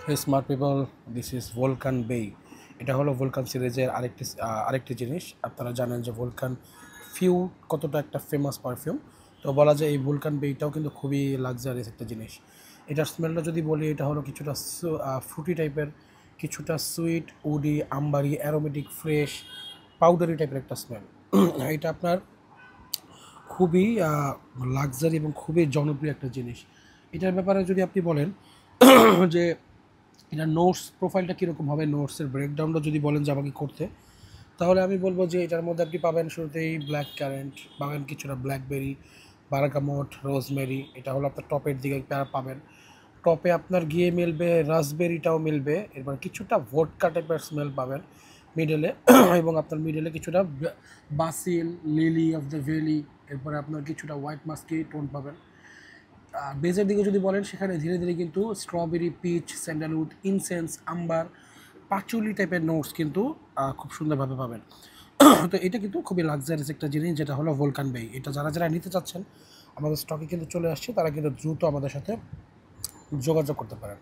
Hey smart people, this is Vulcan Bay. এটা হলো Vulcan সিরিজের আরেকটি জিনিস। আপনারা জানেন যে ভোলকান ফিউ কতটা একটা ফেমাস পারফিউম। তো বলা যায় এই ভোলকান বেইটাও কিন্তু খুবই লাক্সারিয়াস একটা জিনিস। এটার স্মেলটা যদি বলি, এটা হলো কিছুটা ফ্রুটি টাইপের, কিছুটা sweet, woody, ambery, aromatic, fresh, powdery টাইপের একটা স্মেল। এটা আপনার খুবই লাক্সারি এবং খুবই জনপ্রিয় একটা জিনিস। এটার ব্যাপারে যদি আপনি বলেন যে এটা নোটস প্রোফাইলটা কীরকম হবে, নোটসের ব্রেকডাউনটা যদি বলেন যে আমাকে করতে, তাহলে আমি বলবো যে এটার মধ্যে আপনি পাবেন শুরুতেই ব্ল্যাক কারেন্ট, পাবেন কিছুটা ব্ল্যাকবেরি, বারাকামোট, রোজমেরি। এটা হলো আপনার টপের দিকে পাবেন। টপে আপনার গিয়ে মিলবে রাসবেরিটাও মিলবে, এরপর কিছুটা ভোডকা টাইপের স্মেল পাবেন মিডলে এবং আপনার মিডলে কিছুটা basil, lily of the valley, এরপরে আপনার কিছুটা হোয়াইট মাস্কি টোন পাবেন। বেজের দিকে যদি বলেন, সেখানে ধীরে ধীরে কিন্তু strawberry, peach, sandalwood, incense, amber, patchouli টাইপের নোটস কিন্তু খুব সুন্দরভাবে পাবেন। তো এটা কিন্তু খুবই লাক্সারিয়াস একটা জিনিস, যেটা হলো ভোলকান বেই। এটা যারা যারা নিতে চাচ্ছেন, আমাদের স্টকে কিন্তু চলে আসছে, তারা কিন্তু দ্রুত আমাদের সাথে যোগাযোগ করতে পারেন।